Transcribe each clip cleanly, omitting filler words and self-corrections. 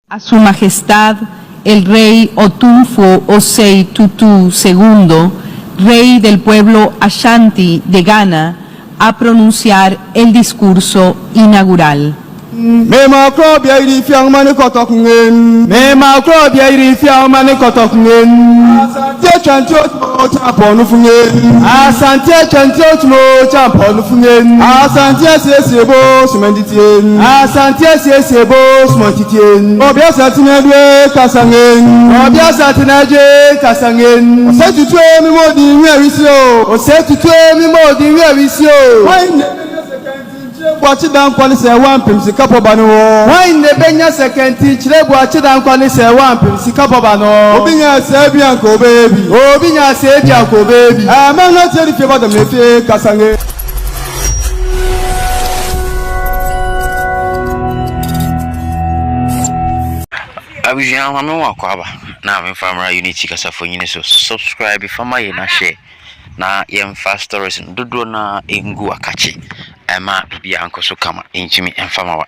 A su majestad el rey Otumfour Osei Tutu II, rey del pueblo Ashanti de Ghana, a pronunciar el discurso inaugural. Mema krobia iri fiang mani kotok ngen. Mema krobia iri fiang mani kotok ngen. Asante chantio champonu fungen. Asante chantio champonu fungen. Asante sesebo simenditien. Asante sesebo simenditien. Obia satinedwe kasangen. Obia satinedwe kasangen. Osetutwe mi modi nwerisio. Osetutwe mi modi nwerisio. Watch down quality one pimsi kapobano. Why in the Benya second teach leg watch down quality one pimsi kapobano. Obinya Sebianco baby. Obinya Sebianco baby. I'm not telling you about the Mefe Kasange. Abuja mama wakwaba na mfamra unity kasafonyine so subscribe ifama ye na share na yemfa stories dodo na engu akachi ema bibia ankoso kama enchimi emfama wa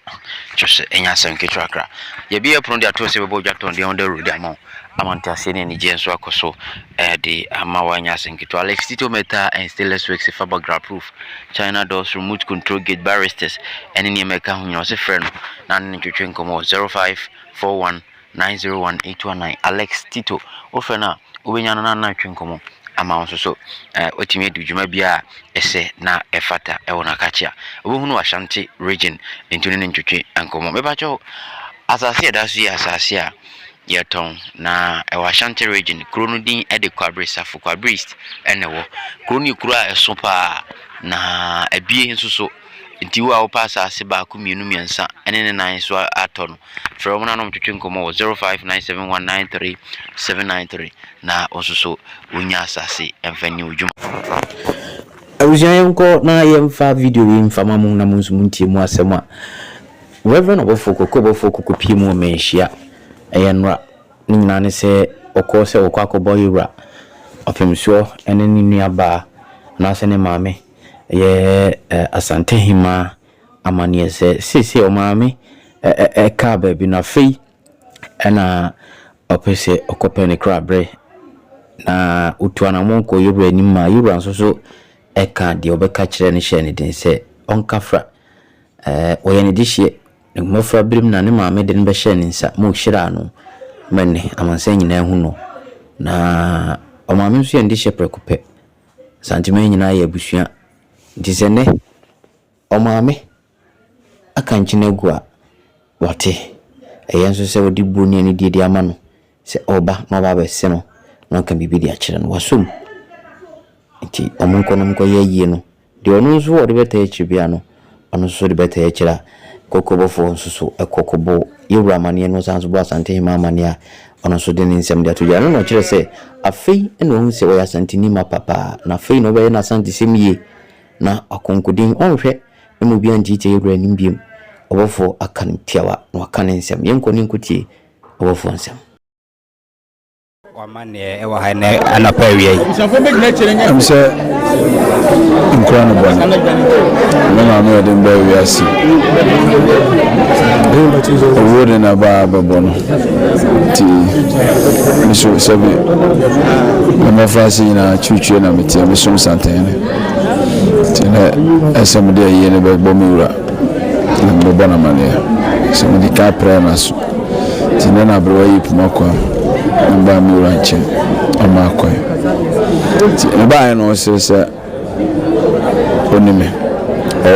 chose enya sanketwa kra ye bia prondi atose bebo dwaton de on the road amon amanta sene ni jenso akoso de ama wanya sanketwa Alex Tito meta and stainless works fiber proof China doors remote control gate barristers eni ni meka hunyo se freno na ntwetwe nkomo 0541 901-819 Alex Tito ofena obenyano na natwe nkomo ama so otime dujuma bia ese na efata ewona kachia obohunu Ashanti region entune ntwetwe nkomo mebacho asase dasu ya asase a yeton na Ashanti region krono din ede kwabrisa fu kwabrist enewo kroni kura esopa na abie nsuso nti wa opasa aseba ku mienu miensa ene nan so aton from na no twetwe nkomo 0597193793 na osuso unya asase emfani ujuma Abuja yonko na yemfa video yemfa mamu na munsumuntie mu asema Reverend Oboufour kopi mu menhia eyenra nyina ne se okose okwakobo yura opemsuo ene ni nuaba na se ne maame ye asante hima amane se o maame ka ba bi na fei ena opese okopene krabre na utuana monko yura ni ma yura nso so eka de obeka kire ne hye ne den se onkafra oye ne dihye ngmofra birim na ne maame de ne be hye ne nsa mo hyira no menne amanse nyina hu no na o maame nso ye ndihye prekope santime nyina ye busua disene o maame akanchine gua wate eyenso se wodi boni ani die ama no se oba no ba be se no no kan bibi di akire no wasum nti omunko no mko ye no de onu nso wo de beta ekibia no onu so de beta ekira kokobofo nso so ekokobo yewura mane no sanso bo Asante hima mane a onu so de nsem de atoja no kire se afei eno hu se wo Asante ni ma papa na afei no be na Asante semie na akonkudin onhwe emu bia ndite yewura nimbiem Oboufour akan tiawa no akan nsem yenko ni nkutie Oboufour nsem Wamane ewa hane anapewie am say nkran bon no ma me dem ba wi asi owode na ba bono ti miso sabi na fasi na chuchu na metia miso santene ti na asem de ye ne ba bomura no bona mane so di kapra na so ti na bro yi pumako mba mi ranche ama kwa ti ba no se onime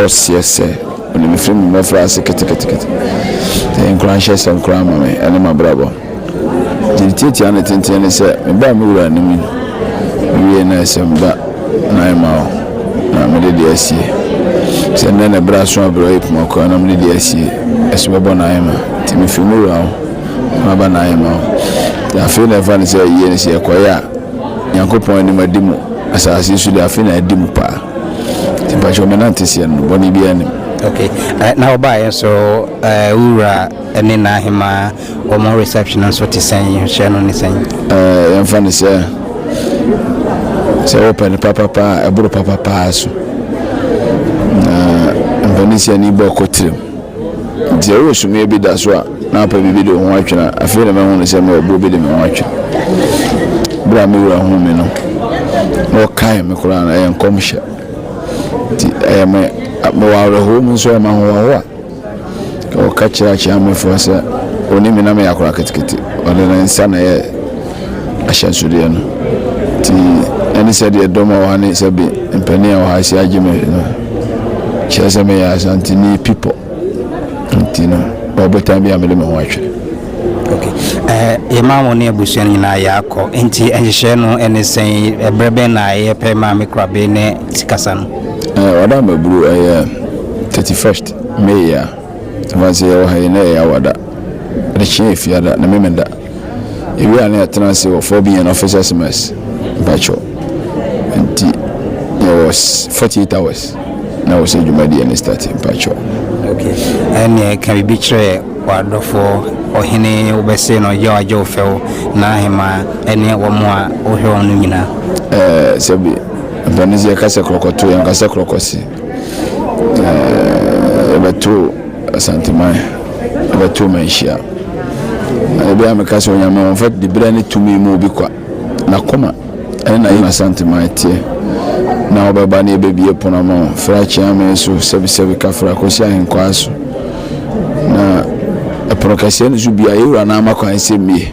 o siese onime frame me frase kete te encranche sem krama me ene ma brabo ti ane tenten se mba mi wura nimi wi na sem ba na ma na me de asie se na braso abro ipmo ko na me de asie esbe bo na ma ti mi fi mu wura ma ba na ma ya fe na fa ne se ye ne se koya Yankopon ni madimu asasi su da fe na adimu pa ti ba jo menante se no boni bia ni okay na oba so ura ene na hima o mo reception so ti sen she no ni sen yan fa ne se open papa eburu papa so na Indonesia ni bo kotrem Zero sumi bi da so na pa bibi de ho atwena afei na me ho ne se me obo bi de me ho atwena bra me wura ho me no no kai me kura na en komhye ti me wawre ho mu so ma ho ho a o ka kira kira me fo se oni me na me yakura ketekete o de na nsa na ye ahyanso de no ti any said the doma wa ne se bi mpani a ha si agime no chese me ya santi ni people ntino obotan bi amele me ho atwe okay imam ne abusuan nyina ya akọ enti enhye no ene sen ebrebe na ye pe ma me krabe ne sikasa no wada maburu 31st May ya tawase ya ha ne ya wada de chi fiada na memenda ewi ane atranse wo fobi officers mess bacho enti it was 48 hours na was ejumadi and starting bacho okay and can we be sure wadofo ohene obese no ye ajo fel na hema ene wo mo a ohwe onu nyina sebi banizia kase krokoto ya kase krokosi ebetu asantima ebetu menshia ebe amekase onyama on fait de brand tumi mu bi kwa na koma ena ina asantima tie na obeba na ebebie ponamo frachi ameso sebi kafra kosi ahenkwaso na prokase no zubia yura na amakwan semie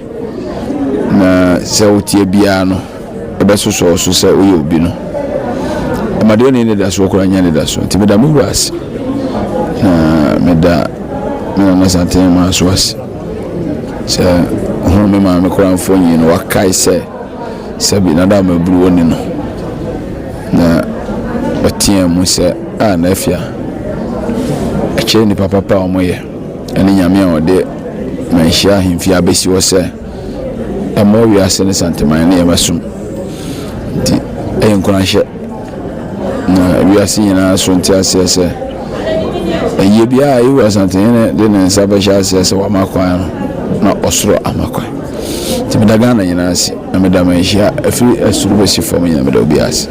na se otie bia no ebeso so se oye obi no amade ne da so okura nya ne da so timeda mu ras na meda na santen ma so as se ho me ma me kura mfo nyi no wakai se bi na da ma buru woni no na otie mu se na afia ache ni papa omoye ani nyame a ode manhia himfi abesi wo se amo wi ase ne santeman ne yamasum di enkoranhye na wi ase nyina so nti ase se eye bia ayi asantene de ne sabasha ase se wa makwan na osoro amakwan ti medaga na nyina ase na medamanhia afiri asuru besi fom nyina meda obi ase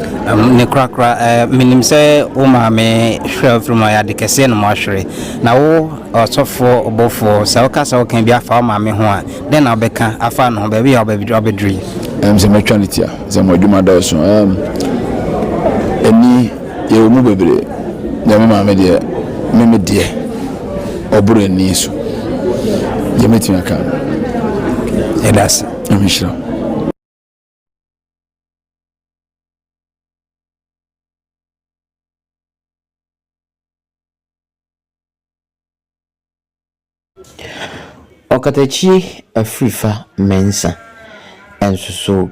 ne krakra minim se o ma me hwe from ya de kese no mahwere na wo osofo Oboufour sa o kasa o kan bia fa o ma me ho a den na obeka afa no ba bia obedri se metwanitia se modwuma da so eni ye mu bebre na me ma me de me de oburu eni so ye metin aka edas amishra okatachi afrifa mensa ensusu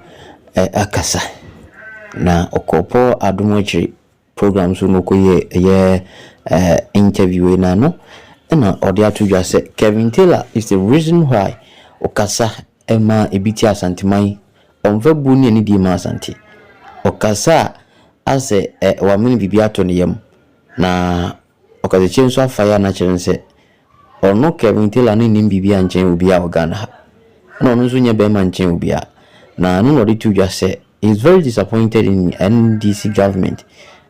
akasa na okopo adumochi program so no koye interview na no na odi atudwa se Kevin Taylor is the reason why okasa ema ebiti asantimai onfa bu ni ani di ma asanti okasa ase wa mini bibi ato ne yam na okatachi nso afaya na chirense ono Kevin Taylor ni nimbibi anchen obi a Ghana ha na ono nso nya be ma anchen obi a na no odi tudwa se is very disappointed in NDC government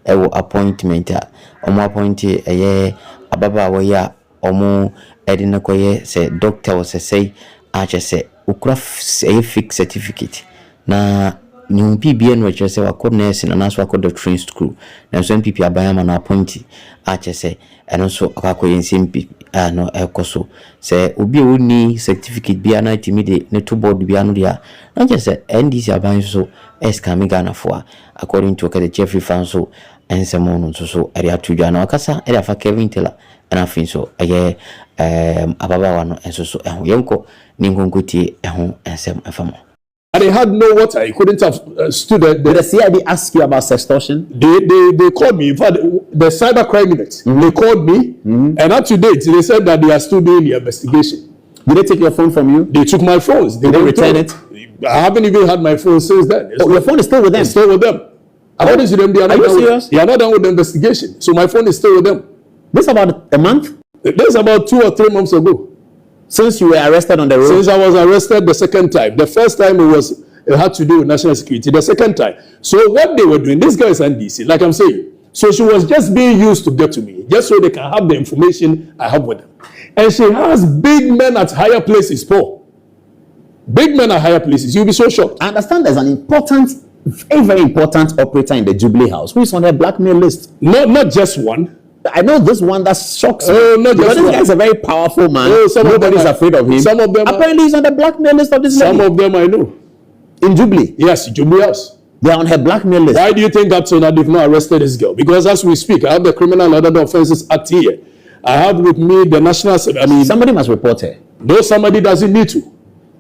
ewo appointment a omo appointed ababa waya omo edina koye se doctor was say ache se ukura fake certificate na ni PBA no ache se wako nurse na naso wako doctoring school na so MPP abayama na appointed ache se eno so akakoye nsimpi no ekoso se obi oni certificate bia na timide ne to board bia no dia na ache se NDC aban so escam Ghana for according to the Jeffrey Fanso and Simon so area to Ghana akasa area fa Kevin Taylor and afin so ababa wano enso yenko ningonguti ensem afamo. They had no water. He couldn't have stood there. Did the CID ask you about sextortion? They called me. In fact, the cybercrime unit, they called me. And up to date, they said that they are still doing the investigation. Did they take your phone from you? They took my phones. Did they return it? I haven't even had my phone since then. Your phone is still with them? It's still with them. According to them, they are not you serious? They are not done with the investigation. So my phone is still with them. This is about a month? This is about 2 or 3 months ago. Since you were arrested on the road? Since I was arrested the second time. The first time it had to do with national security. The second time. So what they were doing, this guy is NDC, like I'm saying. So she was just being used to get to me, just so they can have the information I have with them. and she has big men at higher places, Paul. Big men at higher places. You'll be so shocked. I understand there's an important, very, very important operator in the Jubilee House who is on her blackmail list. Not just one. I know this one that shocks me. Not because just this one. guy is a very powerful man. Nobody's afraid of him. Some of them apparently he's on the blackmail list of this Some lady. of them I know. In Jubilee? Yes, Jubilee House. They are on her blackmail list. Why do you think up to now they've not arrested this girl? Because as we speak, I have the Criminal and Other Offences Act here. I have with me the National... somebody must report her. No, somebody doesn't need to.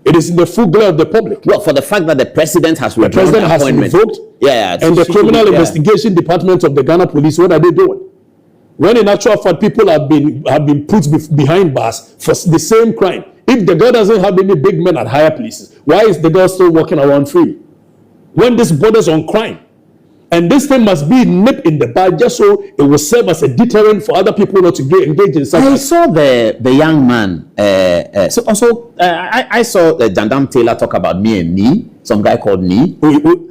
It is in the full glare of the public. Well, for the fact that the president has revoked the revoked. Yeah. And the Criminal Investigation Department of the Ghana Police, what are they doing? When in actual fact people have been put behind bars for the same crime. If the girl doesn't have any big men at higher places, why is the girl still walking around free? When this borders on crime, and this thing must be nipped in the bud just so it will serve as a deterrent for other people not to engage in such. I saw the young man. I saw Jandam Taylor talk about me and Nee. Some guy called Nee.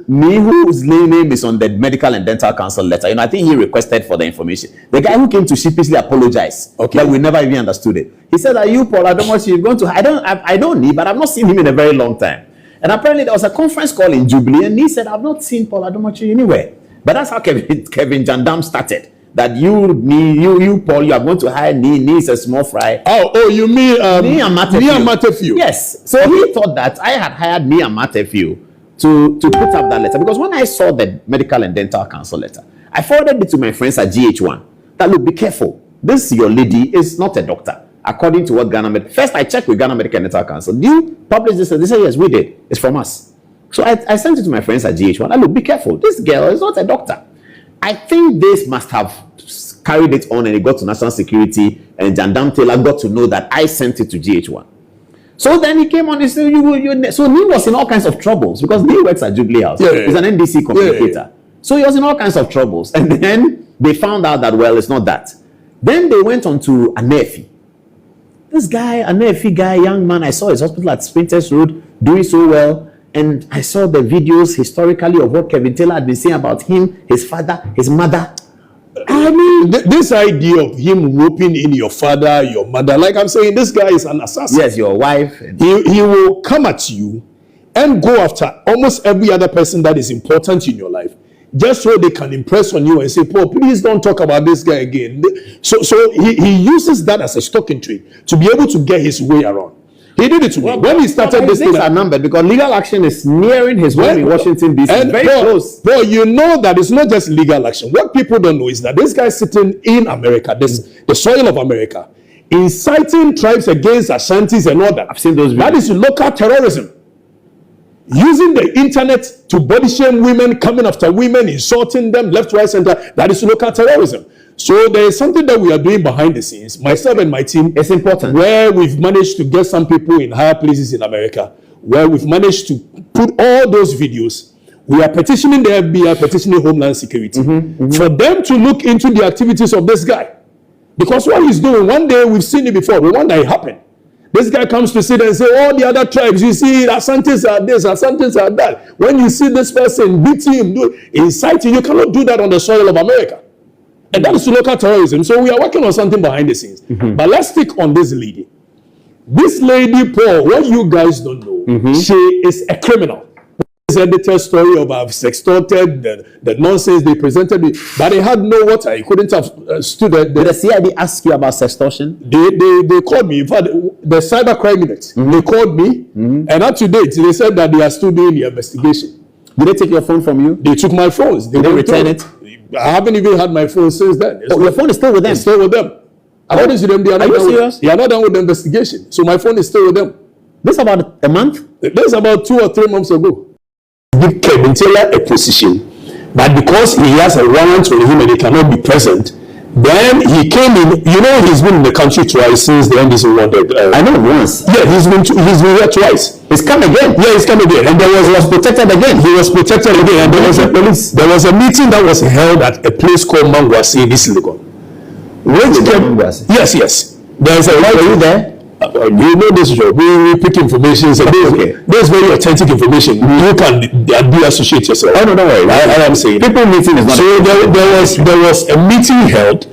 Nee, whose name is on the Medical and Dental Council letter. I think he requested for the information. The guy who came to sheepishly apologize. Okay. That we never even understood it. He said, "Are you Paul Adomochi? You're going to? I don't Nee, but I've not seen him in a very long time." And apparently there was a conference call in Jubilee, and he said, "I've not seen Paul Adomochi anywhere." But that's how Kevin Jandam started. That you Paul, you are going to hire Nee. Nee is a small fry. Oh, you mean Nee and Matthew? Yes. So he thought that I had hired Nee and Matthew to put up that letter. Because when I saw the Medical and Dental Council letter, I forwarded it to my friends at GH1. That, look, be careful. This your lady is not a doctor. According to what first I checked with Ghana Medical and Dental Council. Do you publish this? They said, yes, we did. It's from us. So I sent it to my friends at GH1. Look, be careful. This girl is not a doctor. I think this must have carried it on and it got to National Security, and Jandam Taylor got to know that I sent it to GH1. So then he came on and said, so Nee was in all kinds of troubles because Nee works at Jubilee House. Yeah. He's an NDC communicator. Yeah. So he was in all kinds of troubles. And then they found out that, well, it's not that. Then they went on to Anefi. This guy, Anefi guy, young man, I saw his hospital at Sprinters Road doing so well. And I saw the videos historically of what Kevin Taylor had been saying about him, his father, his mother. I mean, this idea of him roping in your father, your mother, like I'm saying, this guy is an assassin. Yes, your wife. He will come at you and go after almost every other person that is important in your life, just so they can impress on you and say, Paul, please don't talk about this guy again. So he uses that as a stocking trade to be able to get his way around. He did it to me. When he started this thing, are numbered because legal action is nearing his home in Washington, D.C. And very close. But you know that it's not just legal action. What people don't know is that this guy is sitting in America, the soil of America, inciting tribes against Ashantis and all that. I've seen those videos. That is local terrorism. Using the internet to body shame women, coming after women, insulting them left, right, center. That is local terrorism. So there is something that we are doing behind the scenes, myself and my team. It's important. Where we've managed to get some people in higher places in America, where we've managed to put all those videos. We are petitioning the FBI, petitioning Homeland Security, for them to look into the activities of this guy. Because what he's doing, one day we've seen it before, the one that it happened. This guy comes to sit and say, all the other tribes, you see, Asantes are this, Asantes are that. When you see this person beating him, inciting, you cannot do that on the soil of America. And that is local terrorism. So we are working on something behind the scenes. But let's stick on this lady. This lady, Paul, what you guys don't know, she is a criminal. This edited story about sextorted, the nonsense they presented me, but they had no water. He couldn't have stood there. Did the CID ask you about sextortion? They called me. In fact, the cybercrime unit, they called me, and up to date, they said that they are still doing the investigation. Did they take your phone from you? They took my phones. Did they return it? I haven't even had my phone since then. Your phone is still with them? It's still with them. According to them, they are not done serious? They are not done with the investigation. So my phone is still with them. This is about a month? This is about 2 or 3 months ago. Give Kevin Taylor a position, but because he has a warrant on him and he cannot be present, then he came in. You know, he's been in the country twice since the NDC wanted. I know once. Yeah, he's been here twice. He's come again. Yeah, he's come again, and he was protected again. He was protected again, and there was a police. There was a meeting that was held at a place called Mangwasi in East Legon. Yes. There's a right. Were you there? You know this job. We pick information. So there's very authentic information. You can de-associate yourself. Oh no, don't worry. I am saying people meeting is not. So there was a meeting held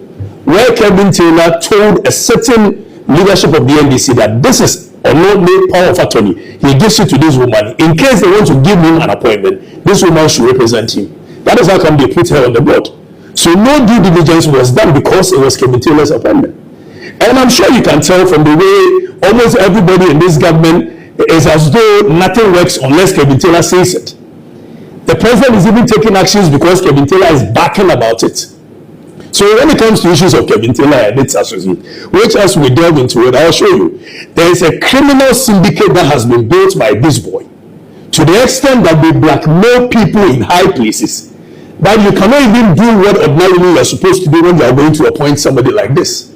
where Kevin Taylor told a certain leadership of the NDC that this is only power of attorney. He gives it to this woman. In case they want to give him an appointment, this woman should represent him. That is how come they put her on the board. So no due diligence was done because it was Kevin Taylor's appointment. And I'm sure you can tell from the way almost everybody in this government is as though nothing works unless Kevin Taylor says it. The president is even taking actions because Kevin Taylor is backing about it. So when it comes to issues of Kevin Taylor and its associates, which as we delve into it, I'll show you, there is a criminal syndicate that has been built by this boy to the extent that they blackmail people in high places. But you cannot even do what ordinarily you are supposed to do when you are going to appoint somebody like this.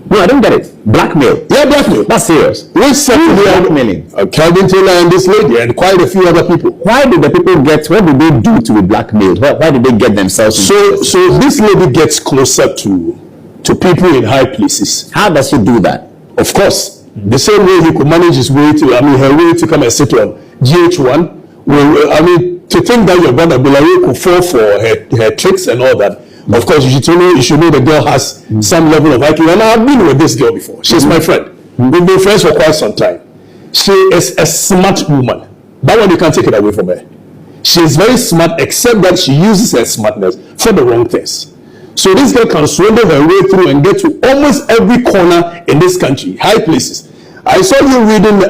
No, I don't get it. Blackmail. Yeah, blackmail. That's serious. Which second blackmailing? Kevin Taylor and this lady and quite a few other people. Why did the people get? What did they do to be blackmailed? Why did they get themselves? So this lady gets closer to people in high places. How does she do that? Of course, the same way he could manage his way to, her way to come and sit on GH1. Well, to think that your brother Bulaye could fall for her tricks and all that. Of course, you should know the girl has some level of IQ. And I've been with this girl before. She's my friend. We've been friends for quite some time. She is a smart woman. That one you can't take it away from her. She is very smart, except that she uses her smartness for the wrong things. So this girl can swindle her way through and get to almost every corner in this country, high places. I saw you reading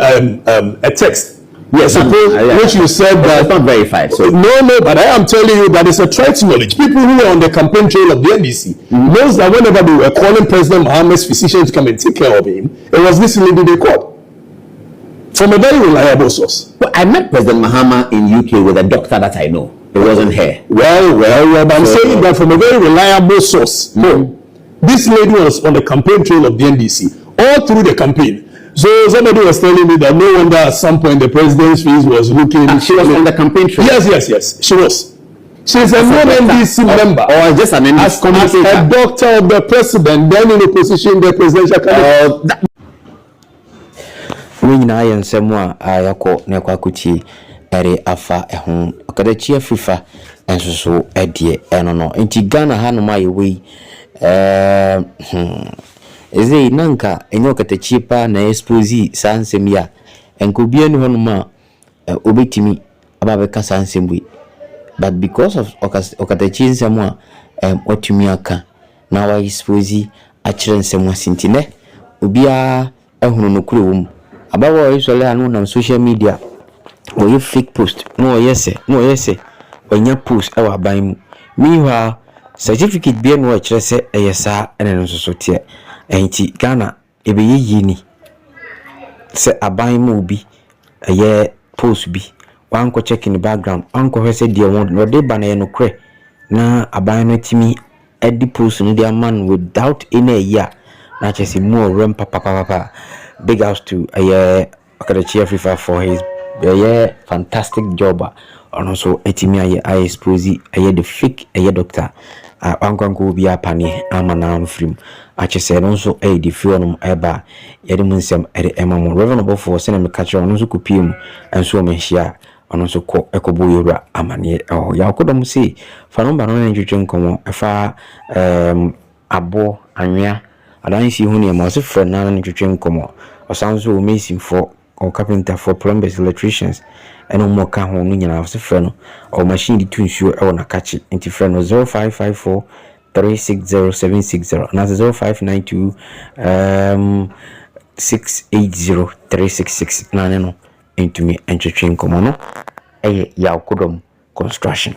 a text. Yes, which you said that's not verified. So no, but I am telling you that it's a trite knowledge. People who are on the campaign trail of the NDC knows that whenever they were calling President Mohammed's physician to come and take care of him, it was this lady they called from a very reliable source. Well, I met President Mahama in UK with a doctor that I know. It wasn't her. Well, but I'm saying that from a very reliable source. No, this lady was on the campaign trail of the NDC all through the campaign. So somebody was telling me that no wonder at some point the president's fees was looking. She was on the campaign trail. Yes, she was. She's a non-NDC member. Or just an NDC communicator. As a doctor of the president, then in opposition, the presidential candidate. We nyinaa yɛ nsɛm a yakɔ na yakɔ akutie ɛre afa ɛho ɔkadachi afrifa nso so ɛdeɛ ɛno no nti Ghana ha no ma yɛwei eze nanka enyo katachi pa na expose sansem ya enko bia ni hono ma obetimi ababeka sansem wi but because of okatachi nsem a otumi aka na wa expose a kire nsem asintine obia ehunu no kure wom abawo isole anu na social media o fake post no yese onya post awa ban mu miwa certificate bia no kire se eyesa ene no so tie enti Ghana ebeye yini se aban mu bi eye post bi wan ko check in the background anko hwese de won no de ba na ye no kre na aban no timi edi post no de man without any year na chese mu rem papa big house to Akadachi Afrifa for his fantastic job and also etimi aye expose the fake doctor anko bi apane amana amfrim achese no so the film eba yede munsem emamo Reverend Oboufour se na me catch on so kopiem enso me hia ono so ko ekobo yura amane ya kodom se fa no ba no njwetwe nkomo efa abo anwea adan si hu ne ma so fra na njwetwe nkomo osanso mason for or carpenter for plumbers electricians and more ka ho no nyina so fra no or machine di tunsuo e wona kachi enti fra no 0554 360760 na 0592 680366 na no entumi entwetwe nkomo no ya kodom construction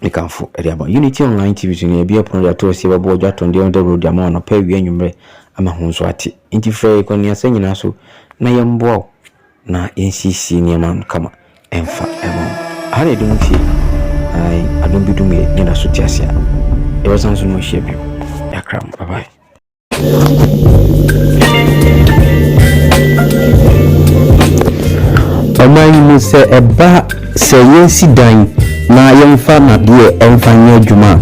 nikamfo eriaba Unity Online TV so ne bia prono ya to se babo ja to ndie road ama no pa wi anwumre ama ho so ate enti fra ko ne asa nyina so na yembo na NCC ne man kama emfa emo hane dum fi ai adom bidum ye na so tiasia e wasan so no hia bi yakram bye bye Oman mu se eba se yensi dan na yemfa na de emfa nya adwuma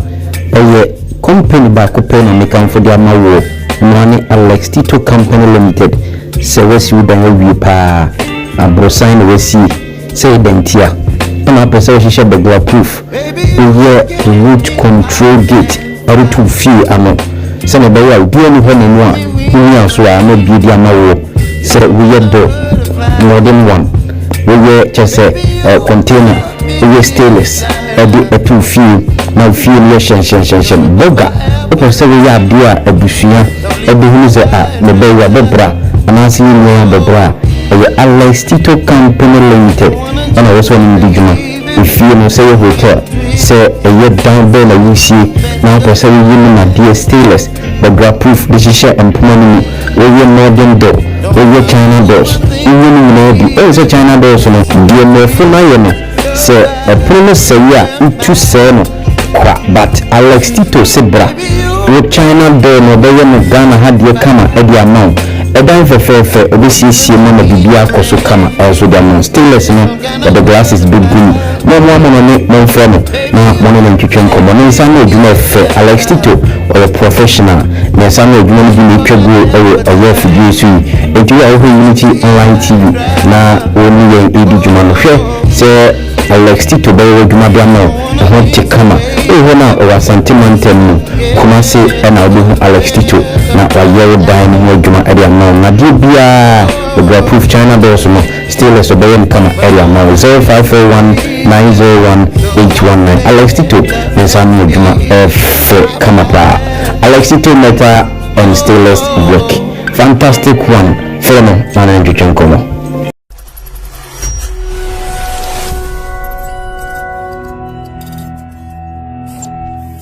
eye company ba ko pe na mekanfo de amawo Money Alex Tito Company Limited se wasi udan wi pa abrosan wasi se dentia na pesa shisha begwa proof ye root control gate or to fee amo se na be ya odi ani ho nenu a wohia so a na bi di ama wo sɛ woyɛ do modern one woyɛ kyɛ sɛ container woyɛ stainless ɛde ɛto fie na fie no yɛ hyɛnhyɛnhyɛnhyɛn boga wopɛ sɛ woyɛ adeɛ a abusua ɛde hunu sɛ a mebɛyɛ bɛbra anaasɛ yɛ nua bɛbra a ɛyɛ Alex Tito Company Limited ɛna wɔ sɛ ɔno di dwuma efie no sɛ yɛ hotel sɛ ɛyɛ down bɛɛ na yɛsie na wopɛ sɛ woyi no nadeɛ stainless bɛbra proof de hyehyɛ mpoma no mu wɔyɛ modern door wɔyɛ China doors woyɛ no nyinaa bi ɛyɛ sɛ China doors no deɛ mmɛfo no ayɛ no sɛ ɛpono no sɛe a wotu sɛe no kwa but Alex Tito se bra wo China door no ɔbɛyɛ no Ghana ha deɛ kama ɛde ama wo ɛdan fɛfɛɛfɛ ɛbɛsiesie mu na biribiara kɔ so kama ɛso de ama stainless no the glasses bɛgu mu mo amono ne momfrɛ no na mo ne ntwetwe nkɔmmɔ ne nsa no adwuma fɛ Alex Tito ɔyɛ professional na nsa no adwuma no bi na ɛtwa gu ɛyɛ afidie so yi enti a wɔhɔ Unity Online TV na wɔne yɛn ɛdi dwuma no hwɛ sɛ Alex Tito bɛyɛ adwuma bi ama ɛho te kama ɛwɔ na ɔwɔ Asante Mantam mu Kumase ɛna wobɛhu Alex Tito na wayɛ wo dan no ho adwuma ɛde ama wo nadeɛ biara the proof China doors no stainless ɔbɛyɛ no kama ɛde ama wo 0541 901 819 Alex Tito ne nsa no adwuma ɛfɛ kama paa Alex Tito metal and stainless work fantastic one fɛ no na ne ntwetwe nkɔmmɔ